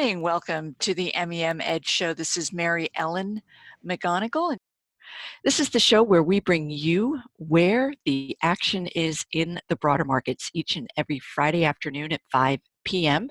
morning. Welcome to the MEM Edge Show. This is Mary Ellen McGonagle. And this is the show where we bring you where the action is in the broader markets each and every Friday afternoon at 5 p.m.,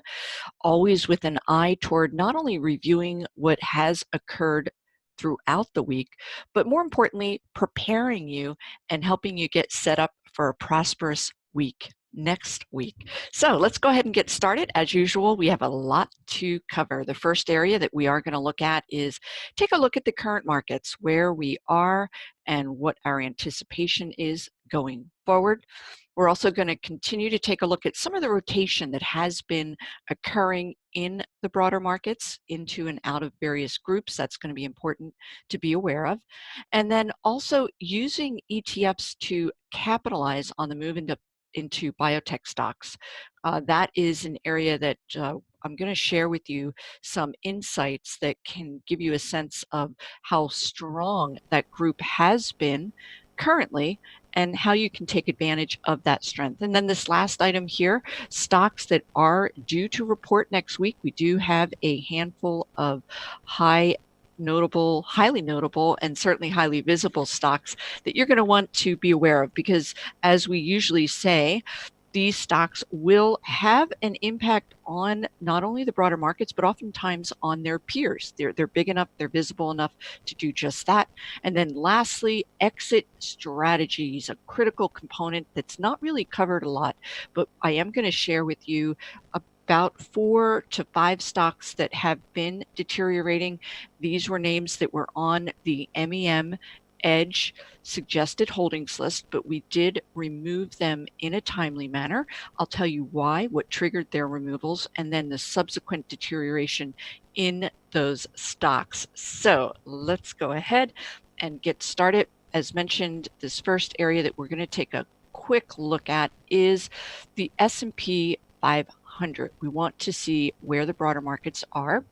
always with an eye toward not only reviewing what has occurred throughout the week, but more importantly, preparing you and helping you get set up for a prosperous week next week. So let's go ahead and get started. As usual, we have a lot to cover. The first area that we are going to look at is take a look at the current markets, where we are and what our anticipation is going forward. We're also going to continue to take a look at some of the rotation that has been occurring in the broader markets into and out of various groups. That's going to be important to be aware of. And then also using ETFs to capitalize on the move into biotech stocks. That is an area that I'm going to share with you some insights that can give you a sense of how strong that group has been currently and how you can take advantage of that strength. And then this last item here, stocks that are due to report next week. We do have a handful of highly notable, and certainly highly visible stocks that you're going to want to be aware of, because as we usually say, these stocks will have an impact on not only the broader markets, but oftentimes on their peers. They're big enough, they're visible enough to do just that. And then lastly, exit strategies, a critical component that's not really covered a lot, but I am going to share with you about 4 to 5 stocks that have been deteriorating. These were names that were on the MEM Edge suggested holdings list, but we did remove them in a timely manner. I'll tell you why, what triggered their removals, and then the subsequent deterioration in those stocks. So let's go ahead and get started. As mentioned, this first area that we're going to take a quick look at is the S&P 500. We want to see where the broader markets are.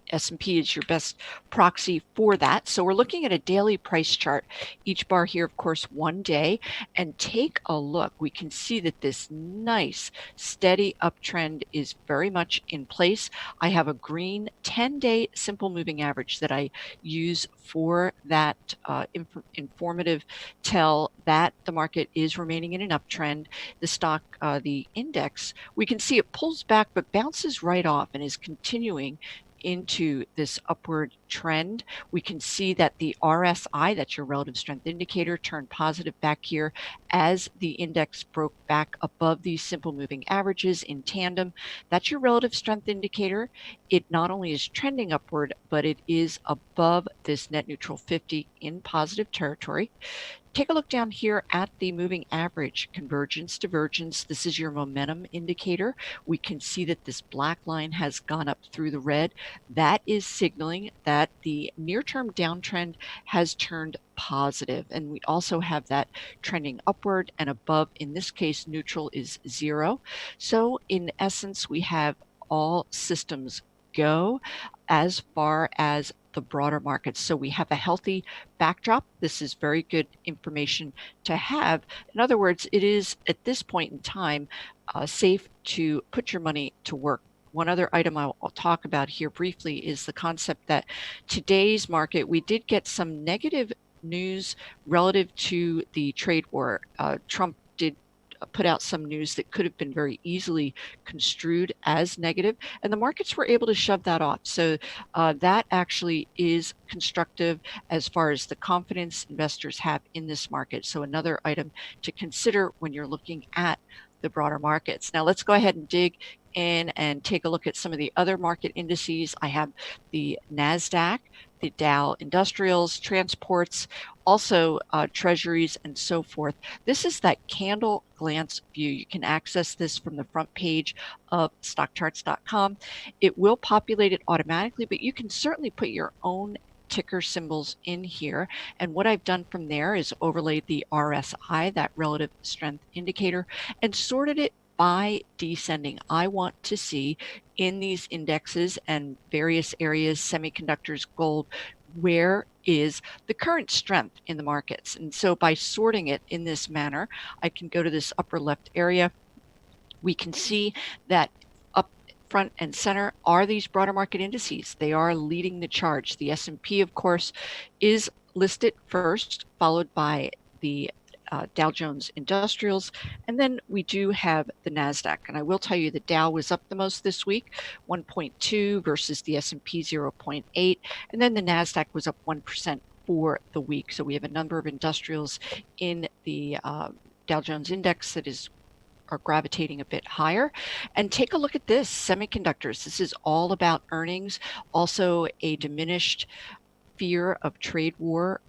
S&P is your best proxy for that. So we're looking at a daily price chart. Each bar here, of course, 1 day. And take a look. We can see that this nice, steady uptrend is very much in place. I have a green 10-day simple moving average that I use for that informative tell that the market is remaining in an uptrend. The stock, the index, we can see it pulls back but bounces right off and is continuing into this upward trend. We can see that the RSI, that's your relative strength indicator, turned positive back here as the index broke back above these simple moving averages in tandem. That's your relative strength indicator. It not only is trending upward, but it is above this net neutral 50 in positive territory. Take a look down here at the moving average, convergence, divergence. This is your momentum indicator. We can see that this black line has gone up through the red. That is signaling that the near-term downtrend has turned positive. And we also have that trending upward and above. In this case, neutral is 0. So in essence, we have all systems go as far as the broader markets. So we have a healthy backdrop. This is very good information to have. In other words, it is at this point in time safe to put your money to work. One other item I'll talk about here briefly is the concept that today's market, we did get some negative news relative to the trade war. Trump did put out some news that could have been very easily construed as negative, and the markets were able to shove that off. So that actually is constructive as far as the confidence investors have in this market. So another item to consider when you're looking at the broader markets. Now let's go ahead and dig in and take a look at some of the other market indices. I have the NASDAQ, the Dow Industrials, transports, also treasuries, and so forth. This is that candle glance view. You can access this from the front page of StockCharts.com. It will populate it automatically, but you can certainly put your own ticker symbols in here. And what I've done from there is overlaid the RSI, that relative strength indicator, and sorted it by descending. I want to see in these indexes and various areas, semiconductors, gold, where is the current strength in the markets. And so by sorting it in this manner, I can go to this upper left area. We can see that up front and center are these broader market indices. They are leading the charge. The S&P, of course, is listed first, followed by the Dow Jones Industrials, and then we do have the NASDAQ. And I will tell you the Dow was up the most this week, 1.2 versus the S&P 0.8, and then the NASDAQ was up 1% for the week. So we have a number of industrials in the Dow Jones Index that are gravitating a bit higher. And take a look at this, semiconductors. This is all about earnings, also a diminished fear of trade war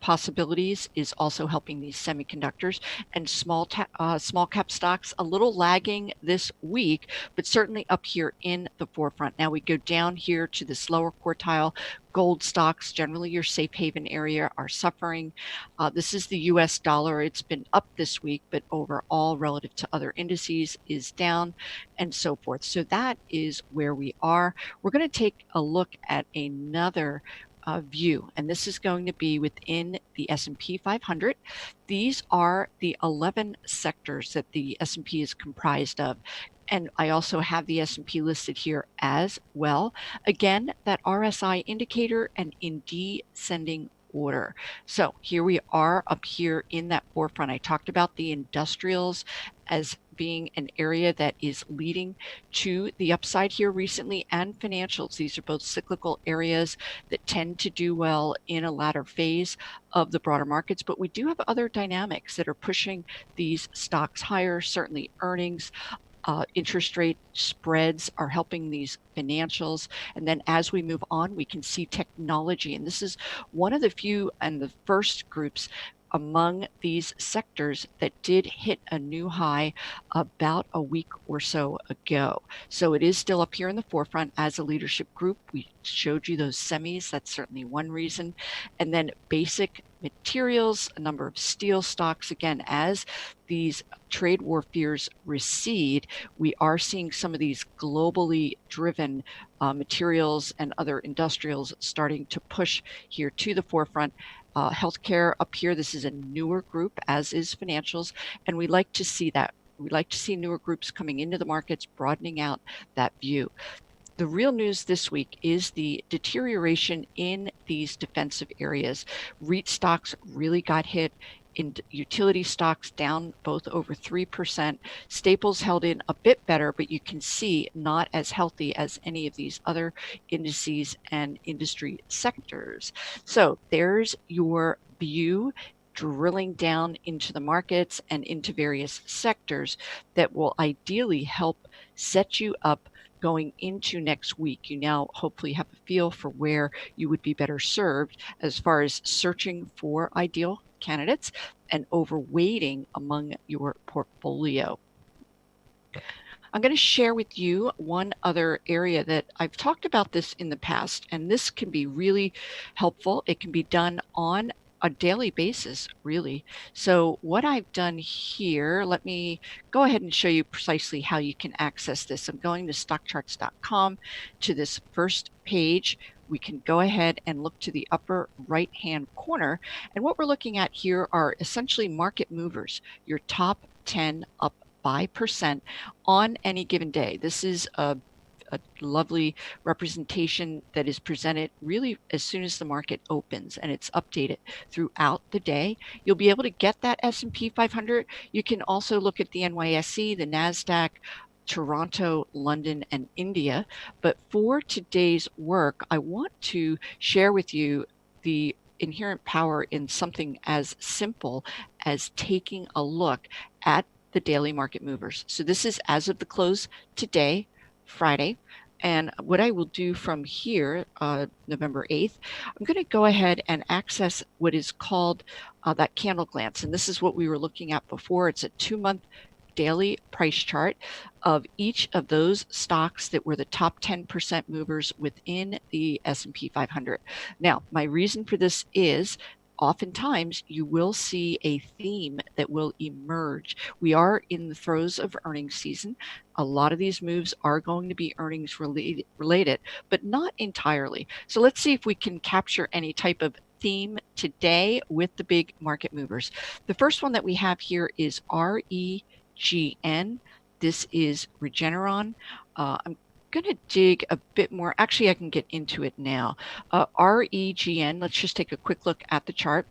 possibilities is also helping these semiconductors, and small cap stocks a little lagging this week, but certainly up here in the forefront. Now we go down here to this lower quartile. Gold stocks, generally your safe haven area, are suffering. This is the US dollar. It's been up this week, but overall relative to other indices is down, and so forth. So that is where we are. We're going to take a look at another view, and this is going to be within the S&P 500. These are the 11 sectors that the S&P is comprised of. And I also have the S&P listed here as well. Again, that RSI indicator and in descending order. So here we are up here in that forefront. I talked about the industrials as being an area that is leading to the upside here recently, and financials. These are both cyclical areas that tend to do well in a latter phase of the broader markets, but we do have other dynamics that are pushing these stocks higher. Certainly earnings, interest rate spreads are helping these financials. And then as we move on, we can see technology. And this is one of the few and the first groups among these sectors that did hit a new high about a week or so ago. So it is still up here in the forefront as a leadership group. We showed you those semis. That's certainly one reason. And then basic materials, a number of steel stocks. Again, as these trade war fears recede, we are seeing some of these globally driven materials and other industrials starting to push here to the forefront. Healthcare up here, this is a newer group, as is financials, and we like to see that. We like to see newer groups coming into the markets, broadening out that view. The real news this week is the deterioration in these defensive areas. REIT stocks really got hit. In utility stocks down both over 3%. Staples held in a bit better, but you can see not as healthy as any of these other indices and industry sectors. So there's your view, drilling down into the markets and into various sectors that will ideally help set you up going into next week. You now hopefully have a feel for where you would be better served as far as searching for ideal candidates and overweighting among your portfolio. I'm going to share with you one other area that I've talked about this in the past, and this can be really helpful. It can be done on a daily basis, really. So what I've done here, let me go ahead and show you precisely how you can access this. I'm going to StockCharts.com to this first page. We can go ahead and look to the upper right-hand corner. And what we're looking at here are essentially market movers, your top 10 up by percent on any given day. This is a lovely representation that is presented really as soon as the market opens, and it's updated throughout the day. You'll be able to get that S&P 500. You can also look at the NYSE, the NASDAQ, Toronto, London, and India. But for today's work, I want to share with you the inherent power in something as simple as taking a look at the daily market movers. So this is as of the close today, Friday. And what I will do from here, November 8th, I'm going to go ahead and access what is called that candle glance. And this is what we were looking at before. It's a 2-month daily price chart of each of those stocks that were the top 10% movers within the S&P 500. Now, my reason for this is oftentimes you will see a theme that will emerge. We are in the throes of earnings season. A lot of these moves are going to be earnings related, but not entirely. So let's see if we can capture any type of theme today with the big market movers. The first one that we have here is REGN. This is Regeneron. I'm going to dig a bit more. Actually, I can get into it now. REGN, let's just take a quick look at the chart.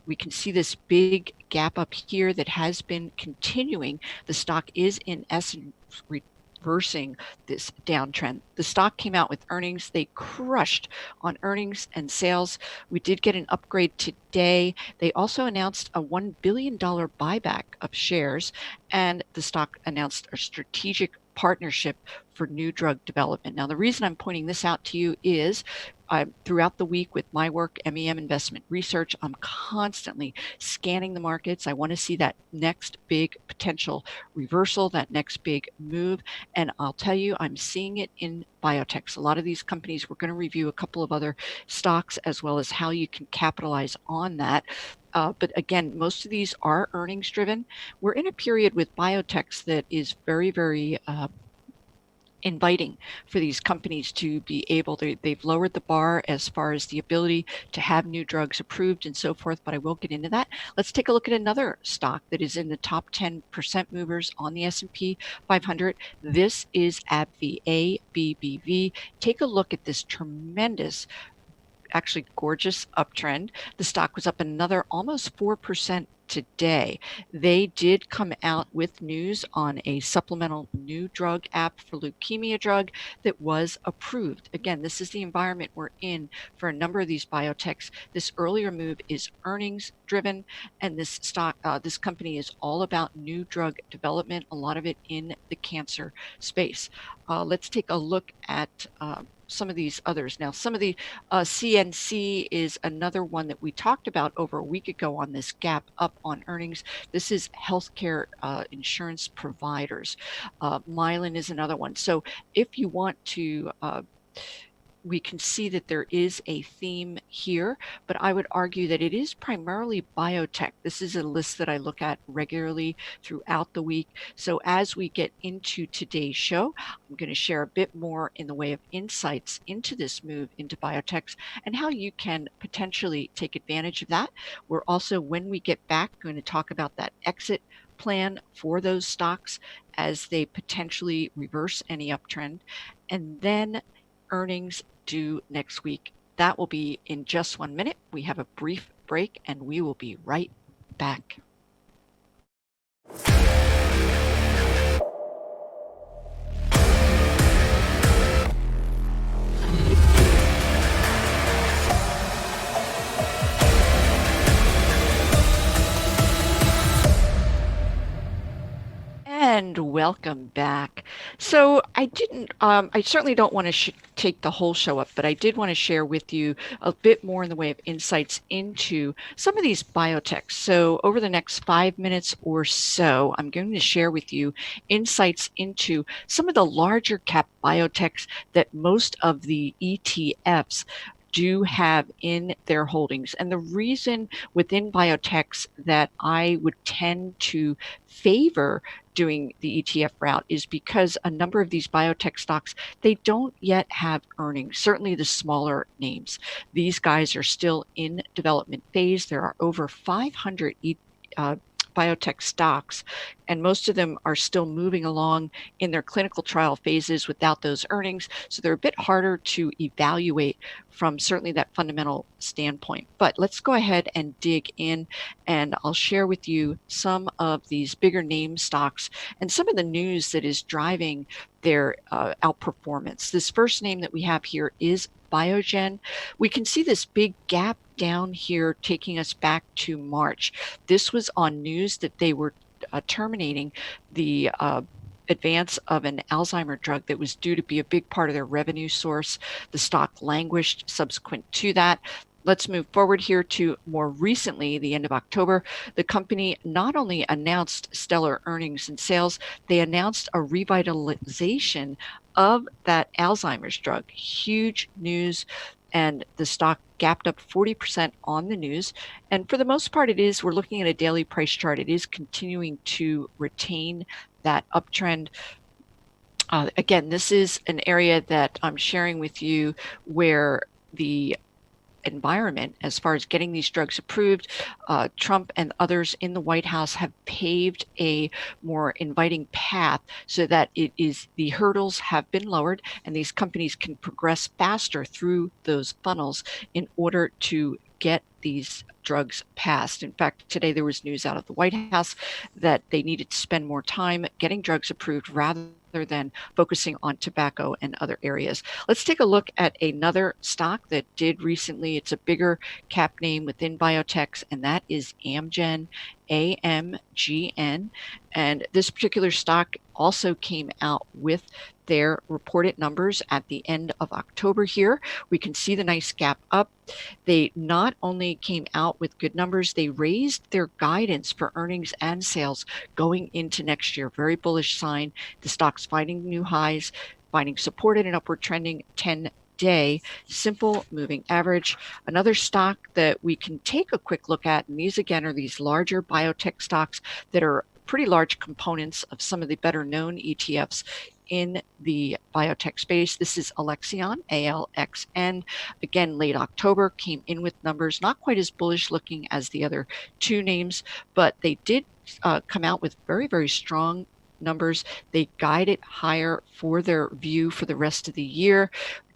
We can see this big gap up here that has been continuing. The stock is in essence reversing this downtrend. The stock came out with earnings. They crushed on earnings and sales. We did get an upgrade today. They also announced a $1 billion buyback of shares, and the stock announced a strategic partnership for new drug development. Now, the reason I'm pointing this out to you is throughout the week with my work, MEM Investment Research, I'm constantly scanning the markets. I want to see that next big potential reversal, that next big move. And I'll tell you, I'm seeing it in biotechs. A lot of these companies, we're going to review a couple of other stocks as well as how you can capitalize on that. But again, most of these are earnings driven. We're in a period with biotechs that is very, very inviting for these companies to be able to, they've lowered the bar as far as the ability to have new drugs approved and so forth, but I will get into that. Let's take a look at another stock that is in the top 10% movers on the S&P 500. This is AbbVie, ABBV. Take a look at this tremendous, actually gorgeous uptrend. The stock was up another almost 4% today. They did come out with news on a supplemental new drug app for leukemia drug that was approved. Again, this is the environment we're in for a number of these biotechs. This earlier move is earnings driven, and this stock, this company is all about new drug development, a lot of it in the cancer space. Let's take a look at some of these others. Now, some of the CNC is another one that we talked about over a week ago on this gap up on earnings. This is healthcare insurance providers. Mylan is another one. So if you want to we can see that there is a theme here, but I would argue that it is primarily biotech. This is a list that I look at regularly throughout the week. So as we get into today's show, I'm going to share a bit more in the way of insights into this move into biotechs and how you can potentially take advantage of that. We're also, when we get back, going to talk about that exit plan for those stocks as they potentially reverse any uptrend. And then earnings due next week. That will be in just 1 minute. We have a brief break and we will be right back. And welcome back. So I certainly don't want to take the whole show up, but I did want to share with you a bit more in the way of insights into some of these biotechs. So over the next 5 minutes or so, I'm going to share with you insights into some of the larger cap biotechs that most of the ETFs do have in their holdings. And the reason within biotechs that I would tend to favor doing the ETF route is because a number of these biotech stocks, they don't yet have earnings, certainly the smaller names. These guys are still in development phase. There are over 500 biotech stocks, and most of them are still moving along in their clinical trial phases without those earnings. So they're a bit harder to evaluate from certainly that fundamental standpoint. But let's go ahead and dig in, and I'll share with you some of these bigger name stocks and some of the news that is driving their outperformance. This first name that we have here is Biogen. We can see this big gap down here taking us back to March. This was on news that they were terminating the advance of an Alzheimer drug that was due to be a big part of their revenue source. The stock languished subsequent to that. Let's move forward here to more recently, the end of October. The company not only announced stellar earnings and sales, they announced a revitalization of that Alzheimer's drug. Huge news, and the stock gapped up 40% on the news. And for the most part, we're looking at a daily price chart. It is continuing to retain that uptrend. Again, this is an area that I'm sharing with you where environment as far as getting these drugs approved. Trump and others in the White House have paved a more inviting path so that the hurdles have been lowered and these companies can progress faster through those funnels in order to get these drugs passed. In fact, today there was news out of the White House that they needed to spend more time getting drugs approved rather than focusing on tobacco and other areas. Let's take a look at another stock that did recently. It's a bigger cap name within biotechs, and that is Amgen, AMGN. And this particular stock also came out with their reported numbers at the end of October here. We can see the nice gap up. They not only came out with good numbers, they raised their guidance for earnings and sales going into next year. Very bullish sign. The stock's finding new highs, finding support at an upward trending 10-day simple moving average. Another stock that we can take a quick look at, and these again are these larger biotech stocks that are pretty large components of some of the better known ETFs in the biotech space. This is Alexion, ALXN. Again, late October, came in with numbers not quite as bullish looking as the other two names, but they did come out with very, very strong numbers. They guided higher for their view for the rest of the year.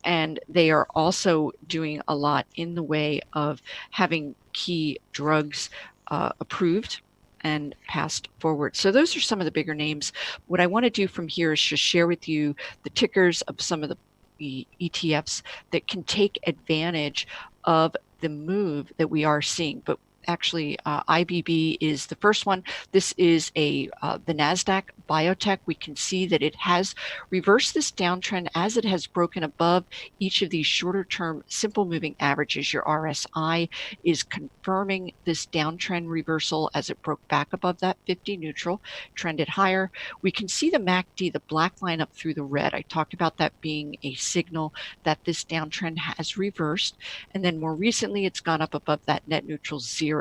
And they are also doing a lot in the way of having key drugs approved and passed forward. So those are some of the bigger names. What I want to do from here is just share with you the tickers of some of the ETFs that can take advantage of the move that we are seeing. But actually, IBB is the first one. This is the NASDAQ biotech. We can see that it has reversed this downtrend as it has broken above each of these shorter term simple moving averages. Your RSI is confirming this downtrend reversal as it broke back above that 50 neutral, trended higher. We can see the MACD, the black line up through the red. I talked about that being a signal that this downtrend has reversed. And then more recently, it's gone up above that net neutral 0.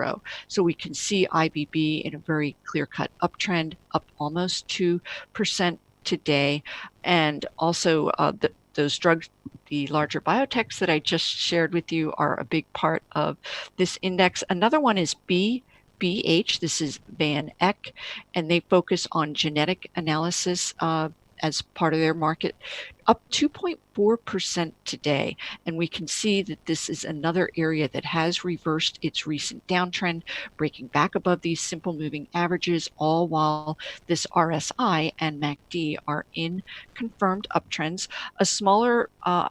So we can see IBB in a very clear-cut uptrend, up almost 2% today. And also those drugs, the larger biotechs that I just shared with you, are a big part of this index. Another one is BH. This is Van Eck, and they focus on genetic analysis as part of their market, up 2.4% today. And we can see that this is another area that has reversed its recent downtrend, breaking back above these simple moving averages, all while this RSI and MACD are in confirmed uptrends. A smaller biotech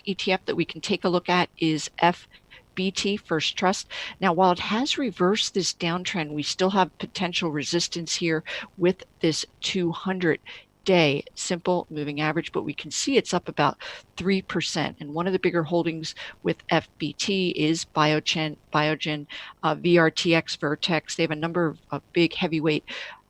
ETF that we can take a look at is FBT, First Trust. Now, while it has reversed this downtrend, we still have potential resistance here with this 200-day simple moving average, but we can see it's up about 3%. And one of the bigger holdings with FBT is Biogen, VRTX, Vertex. They have a number of big heavyweight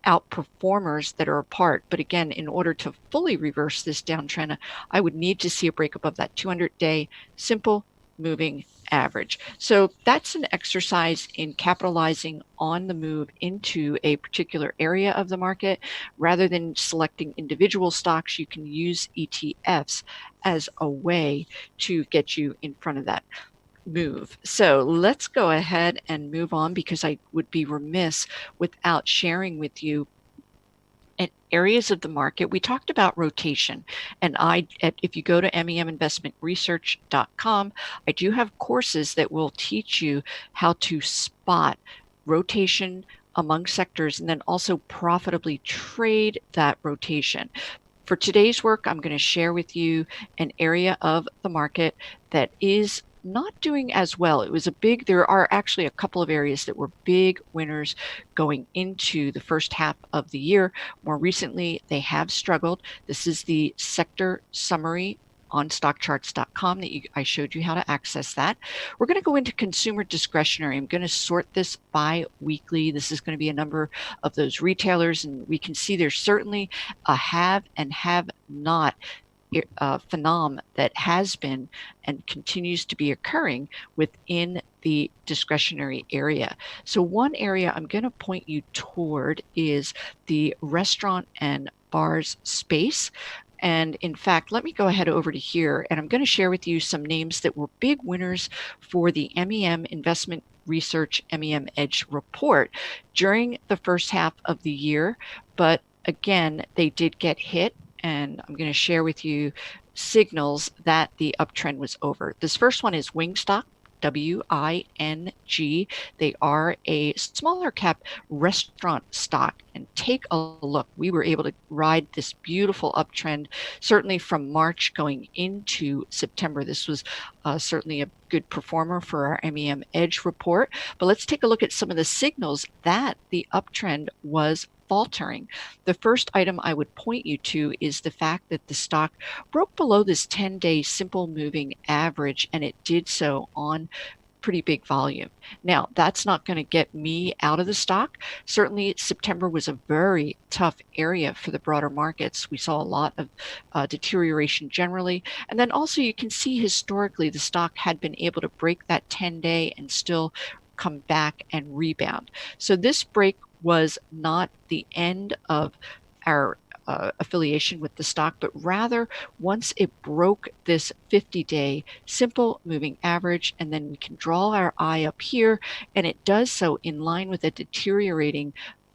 outperformers that are apart. But again, in order to fully reverse this downtrend, I would need to see a break above that 200-day simple moving average. So that's an exercise in capitalizing on the move into a particular area of the market. Rather than selecting individual stocks, you can use ETFs as a way to get you in front of that move. So let's go ahead and move on, because I would be remiss without sharing with you areas of the market. We talked about rotation, and if you go to meminvestmentresearch.com, I do have courses that will teach you how to spot rotation among sectors and then also profitably trade that rotation. For today's work, I'm going to share with you an area of the market that is not doing as well. There are actually a couple of areas that were big winners going into the first half of the year. More recently, they have struggled. This is the sector summary on StockCharts.com that I showed you how to access that. We're going to go into consumer discretionary. I'm going to sort this bi-weekly. This is going to be a number of those retailers, and we can see there's certainly a have and have not phenom that has been and continues to be occurring within the discretionary area. So one area I'm going to point you toward is the restaurant and bars space. And in fact, let me go ahead over to here, and I'm going to share with you some names that were big winners for the MEM Investment Research MEM Edge report during the first half of the year. But again, they did get hit, and I'm going to share with you signals that the uptrend was over. This first one is Wingstop. WING. They are a smaller cap restaurant stock. And take a look. We were able to ride this beautiful uptrend, certainly from March going into September. This was certainly a good performer for our MEM Edge report. But let's take a look at some of the signals that the uptrend was faltering. The first item I would point you to is the fact that the stock broke below this 10-day simple moving average, and it did so on pretty big volume. Now, that's not going to get me out of the stock. Certainly, September was a very tough area for the broader markets. We saw a lot of deterioration generally. And then also you can see historically the stock had been able to break that 10-day and still come back and rebound. So this break was not the end of our affiliation with the stock, but rather once it broke this 50-day simple moving average, and then we can draw our eye up here, and it does so in line with a deteriorating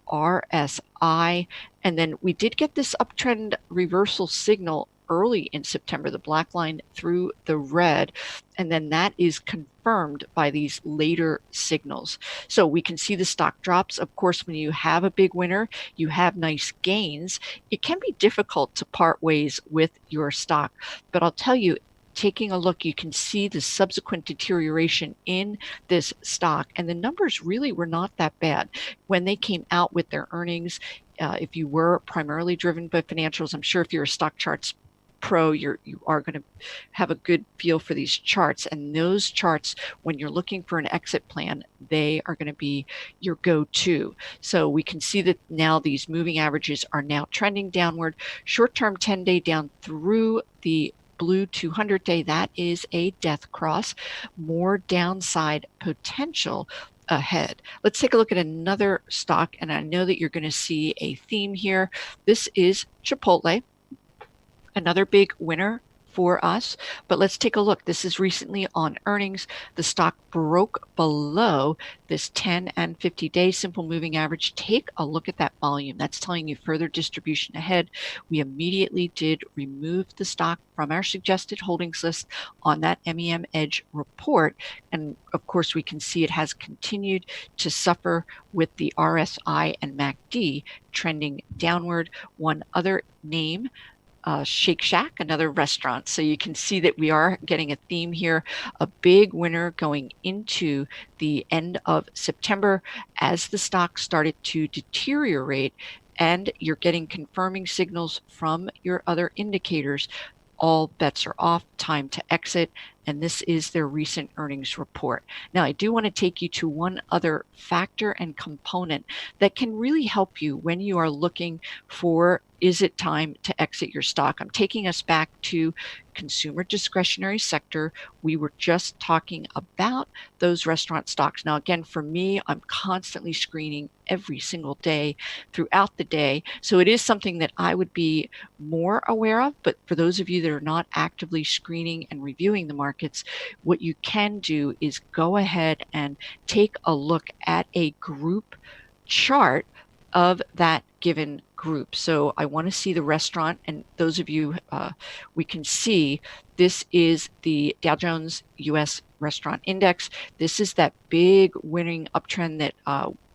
RSI. And then we did get this uptrend reversal signal early in September, the black line through the red, and then that is confirmed by these later signals. So we can see the stock drops. Of course, when you have a big winner, you have nice gains. It can be difficult to part ways with your stock, but I'll tell you, taking a look, you can see the subsequent deterioration in this stock, and the numbers really were not that bad. When they came out with their earnings, if you were primarily driven by financials, I'm sure if you're a StockCharts pro, you are going to have a good feel for these charts, and those charts, when you're looking for an exit plan, they are going to be your go-to. So we can see that now these moving averages are now trending downward. Short-term 10-day down through the blue 200-day, that is a death cross. More downside potential ahead. Let's take a look at another stock, and I know that you're going to see a theme here. This is Chipotle, another big winner for us. But let's take a look. This is recently on earnings. The stock broke below this 10 and 50-day simple moving average. Take a look at that volume. That's telling you further distribution ahead. We immediately did remove the stock from our suggested holdings list on that MEM Edge report. And of course, we can see it has continued to suffer with the RSI and MACD trending downward. One other name, Shake Shack, another restaurant. So you can see that we are getting a theme here, a big winner going into the end of September as the stock started to deteriorate, and you're getting confirming signals from your other indicators. All bets are off, time to exit, and this is their recent earnings report. Now, I do want to take you to one other factor and component that can really help you when you are looking for, is it time to exit your stock? I'm taking us back to consumer discretionary sector. We were just talking about those restaurant stocks. Now, again, for me, I'm constantly screening every single day throughout the day. So it is something that I would be more aware of. But for those of you that are not actively screening and reviewing the markets, what you can do is go ahead and take a look at a group chart of that given group. So I want to see the restaurant, and those of you, we can see this is the Dow Jones US Restaurant Index. This is that big winning uptrend that,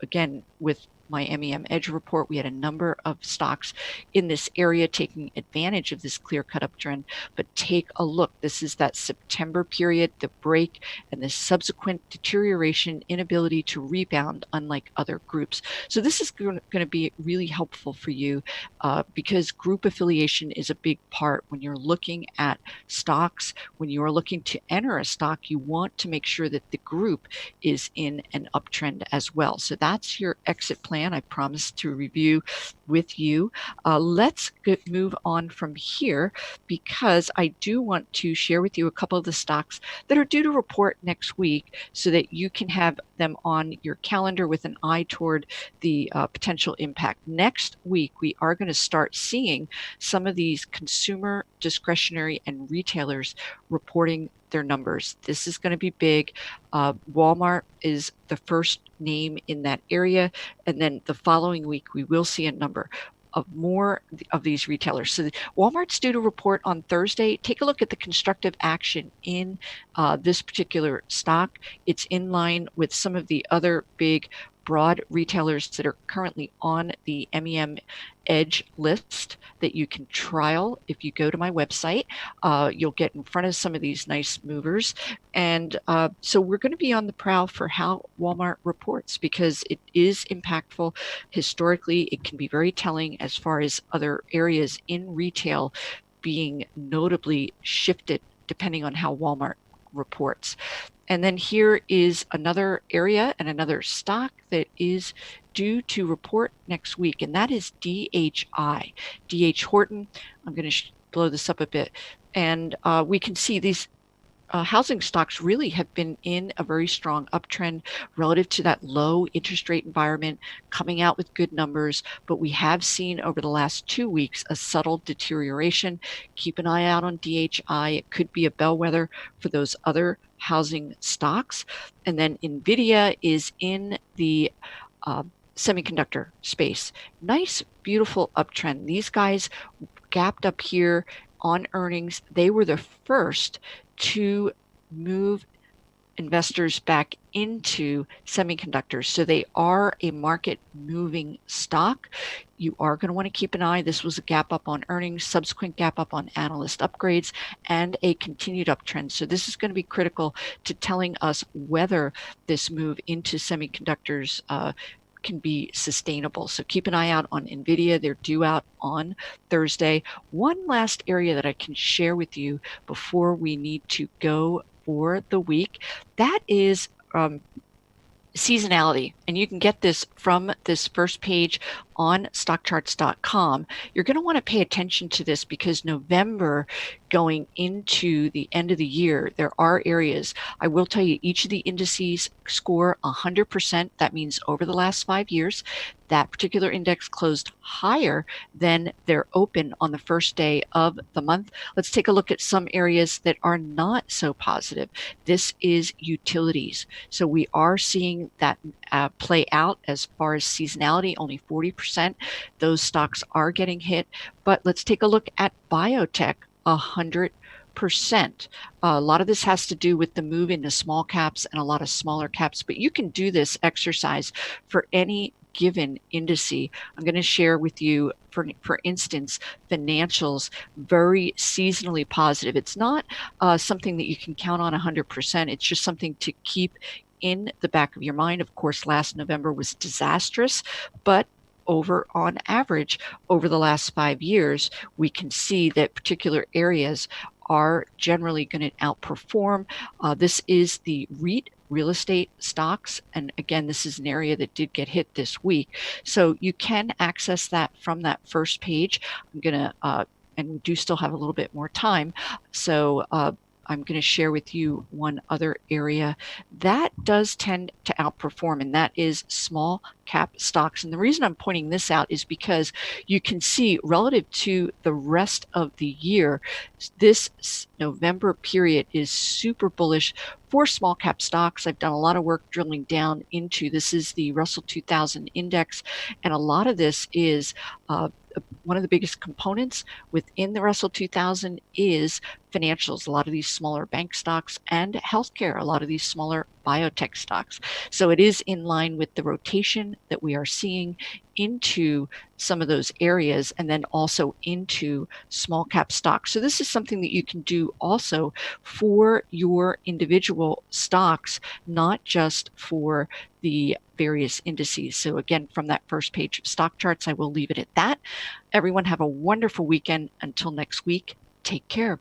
again, with my MEM Edge report, we had a number of stocks in this area taking advantage of this clear-cut uptrend. But take a look. This is that September period, the break, and the subsequent deterioration, inability to rebound, unlike other groups. So this is going to be really helpful for you because group affiliation is a big part when you're looking at stocks. When you are looking to enter a stock, you want to make sure that the group is in an uptrend as well. So that's your exit plan. I promised to review with you. Let's move on from here because I do want to share with you a couple of the stocks that are due to report next week so that you can have them them on your calendar with an eye toward the potential impact. Next week, we are going to start seeing some of these consumer discretionary and retailers reporting their numbers. This is going to be big. Walmart is the first name in that area. And then the following week, we will see a number of more of these retailers. So Walmart's due to report on Thursday. Take a look at the constructive action in this particular stock. It's in line with some of the other big broad retailers that are currently on the MEM Edge list that you can trial. If you go to my website, you'll get in front of some of these nice movers. And so we're going to be on the prowl for how Walmart reports, because it is impactful. Historically, it can be very telling as far as other areas in retail being notably shifted depending on how Walmart reports. And then here is another area and another stock that is due to report next week, and that is DHI, DH Horton. I'm going to blow this up a bit, and we can see these housing stocks really have been in a very strong uptrend relative to that low interest rate environment, coming out with good numbers. But we have seen over the last 2 weeks a subtle deterioration. Keep an eye out on DHI. It could be a bellwether for those other housing stocks. And then NVDA is in the semiconductor space. Nice, beautiful uptrend. These guys gapped up here on earnings. They were the first to move investors back into semiconductors. So they are a market moving stock. You are going to want to keep an eye. This was a gap up on earnings, subsequent gap up on analyst upgrades, and a continued uptrend. So this is going to be critical to telling us whether this move into semiconductors can be sustainable. So keep an eye out on NVIDIA. They're due out on Thursday. One last area that I can share with you before we need to go for the week, that is seasonality. And you can get this from this first page on StockCharts.com. You're going to want to pay attention to this because November, going into the end of the year, there are areas. I will tell you, each of the indices score 100%. That means over the last 5 years, that particular index closed higher than their open on the first day of the month. Let's take a look at some areas that are not so positive. This is utilities. So we are seeing that play out as far as seasonality, only 40%. Those stocks are getting hit. But let's take a look at biotech, 100%. A lot of this has to do with the move into small caps and a lot of smaller caps, but you can do this exercise for any given indice. I'm going to share with you, for instance, financials, very seasonally positive. It's not something that you can count on 100%. It's just something to keep in the back of your mind. Of course, last November was disastrous, but on average, over the last 5 years, we can see that particular areas are generally going to outperform. This is the REIT, real estate stocks. And again, this is an area that did get hit this week. So you can access that from that first page. I'm going to, and we do still have a little bit more time. So I'm going to share with you one other area that does tend to outperform, and that is small cap stocks. And the reason I'm pointing this out is because you can see relative to the rest of the year, this November period is super bullish for small cap stocks. I've done a lot of work drilling down into this is the Russell 2000 index, and a lot of this is one of the biggest components within the Russell 2000 is financials, a lot of these smaller bank stocks, and healthcare, a lot of these smaller biotech stocks. So it is in line with the rotation that we are seeing into some of those areas and then also into small cap stocks. So this is something that you can do also for your individual stocks, not just for the various indices. So again, from that first page of stock charts, I will leave it at that. Everyone have a wonderful weekend. Until next week, take care.